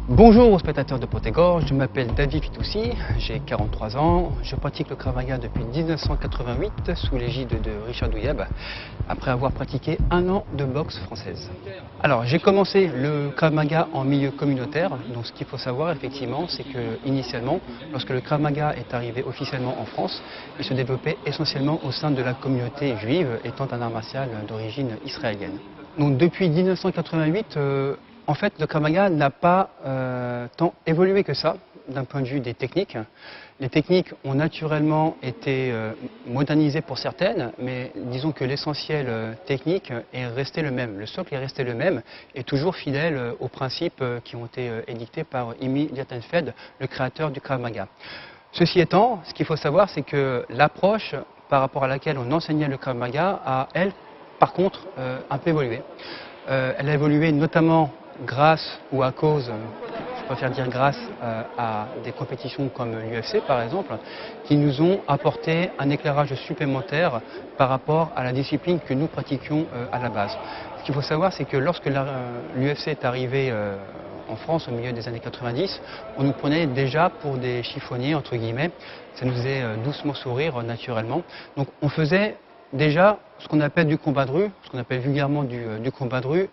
Bonjour aux spectateurs de Pot-et-Gorge, je m'appelle David Fitoussi, j'ai 43 ans, je pratique le Krav Maga depuis 1988 sous l'égide de Richard Douyeb, après avoir pratiqué 1 an de boxe française. Alors j'ai commencé le Krav Maga en milieu communautaire, donc ce qu'il faut savoir effectivement c'est que initialement, lorsque le Krav Maga est arrivé officiellement en France, il se développait essentiellement au sein de la communauté juive, étant un art martial d'origine israélienne. Donc depuis 1988, en fait, le Krav Maga n'a pas tant évolué que ça, d'un point de vue des techniques. Les techniques ont naturellement été modernisées pour certaines, mais disons que l'essentiel technique est resté le même. Le socle est resté le même et toujours fidèle aux principes qui ont été édictés par Imi Liatenfeld, le créateur du Krav Maga. Ceci étant, ce qu'il faut savoir, c'est que l'approche par rapport à laquelle on enseignait le Krav Maga a, elle, par contre, un peu évolué. Elle a évolué notamment grâce ou à cause, je préfère dire grâce à des compétitions comme l'UFC par exemple, qui nous ont apporté un éclairage supplémentaire par rapport à la discipline que nous pratiquions à la base. Ce qu'il faut savoir, c'est que lorsque l'UFC est arrivé en France au milieu des années 90, on nous prenait déjà pour des chiffonniers, entre guillemets. Ça nous faisait doucement sourire naturellement. Donc on faisait déjà ce qu'on appelle du combat de rue, ce qu'on appelle vulgairement du combat de rue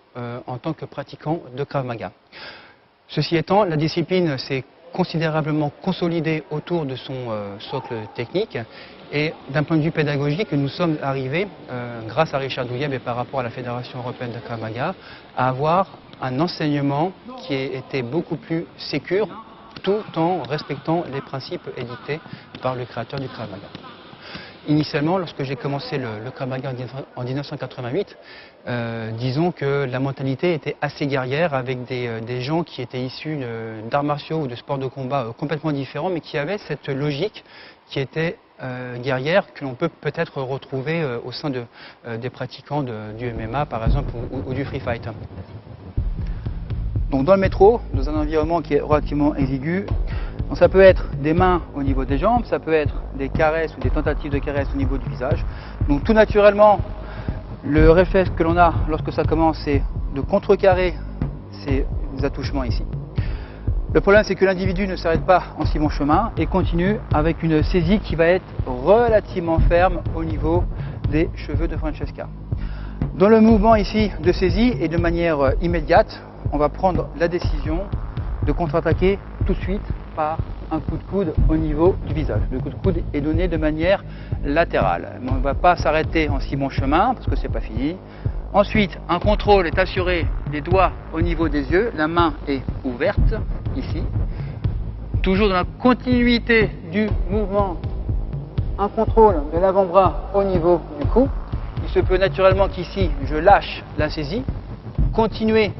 en tant que pratiquant de Krav Maga. Ceci étant, la discipline s'est considérablement consolidée autour de son socle technique et d'un point de vue pédagogique, nous sommes arrivés, grâce à Richard Douyeb et par rapport à la Fédération européenne de Krav Maga, à avoir un enseignement qui était beaucoup plus sécure tout en respectant les principes édictés par le créateur du Krav Maga. Initialement, lorsque j'ai commencé le Krav Maga en 1988, disons que la mentalité était assez guerrière avec des gens qui étaient issus d'arts martiaux ou de sports de combat complètement différents, mais qui avaient cette logique qui était guerrière que l'on peut peut-être retrouver au sein des pratiquants du MMA par exemple ou du free fight. Donc dans le métro, dans un environnement qui est relativement exigu, donc ça peut être des mains au niveau des jambes, ça peut être des caresses ou des tentatives de caresses au niveau du visage. Donc tout naturellement, le réflexe que l'on a lorsque ça commence, c'est de contrecarrer ces attouchements ici. Le problème, c'est que l'individu ne s'arrête pas en si bon chemin et continue avec une saisie qui va être relativement ferme au niveau des cheveux de Francesca. Dans le mouvement ici de saisie et de manière immédiate, on va prendre la décision de contre-attaquer tout de suite par un coup de coude au niveau du visage. Le coup de coude est donné de manière latérale. Mais on ne va pas s'arrêter en si bon chemin parce que c'est pas fini. Ensuite, un contrôle est assuré des doigts au niveau des yeux. La main est ouverte ici. Toujours dans la continuité du mouvement, un contrôle de l'avant-bras au niveau du cou. Il se peut naturellement qu'ici, je lâche la saisie. Continuer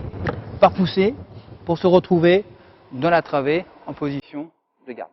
par pousser pour se retrouver dans la travée en position de garde.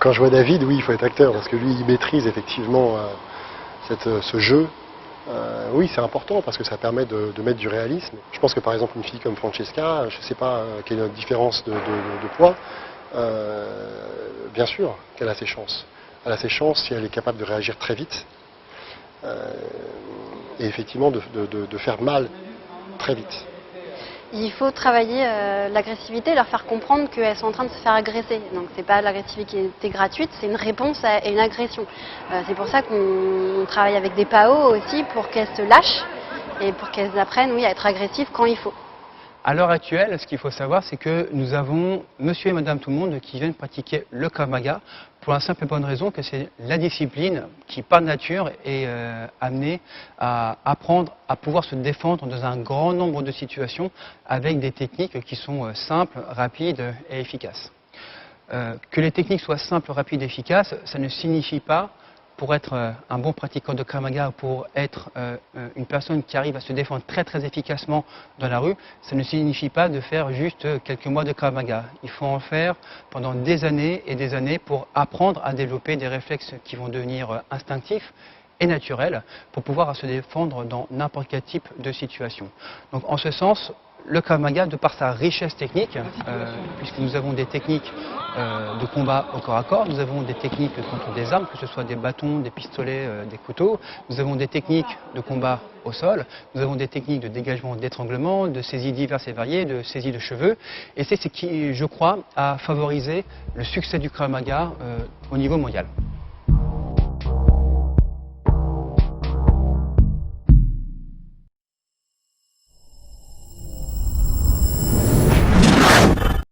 Quand je vois David, oui, il faut être acteur, parce que lui, il maîtrise effectivement ce jeu. Oui, c'est important, parce que ça permet de mettre du réalisme. Je pense que par exemple, une fille comme Francesca, je ne sais pas quelle est notre différence de poids, bien sûr qu'elle a ses chances. Elle a ses chances si elle est capable de réagir très vite, et effectivement de faire mal très vite. Il faut travailler l'agressivité, leur faire comprendre qu'elles sont en train de se faire agresser. Donc c'est pas de l'agressivité gratuite, c'est une réponse à une agression. C'est pour ça qu'on travaille avec des PAO aussi pour qu'elles se lâchent et pour qu'elles apprennent, oui, à être agressives quand il faut. À l'heure actuelle, ce qu'il faut savoir, c'est que nous avons monsieur et madame tout le monde qui viennent pratiquer le Krav Maga pour la simple et bonne raison que c'est la discipline qui, par nature, est amenée à apprendre à pouvoir se défendre dans un grand nombre de situations avec des techniques qui sont simples, rapides et efficaces. Que les techniques soient simples, rapides et efficaces, ça ne signifie pas, pour être un bon pratiquant de Krav Maga, pour être une personne qui arrive à se défendre très très efficacement dans la rue, ça ne signifie pas de faire juste quelques mois de Krav Maga. Il faut en faire pendant des années et des années pour apprendre à développer des réflexes qui vont devenir instinctifs et naturels pour pouvoir se défendre dans n'importe quel type de situation. Donc en ce sens, le Krav Maga, de par sa richesse technique, puisque nous avons des techniques de combat au corps à corps, nous avons des techniques contre des armes, que ce soit des bâtons, des pistolets, des couteaux, nous avons des techniques de combat au sol, nous avons des techniques de dégagement, d'étranglement, de saisie diverses et variées, de saisie de cheveux, et c'est ce qui, je crois, a favorisé le succès du Krav Maga au niveau mondial.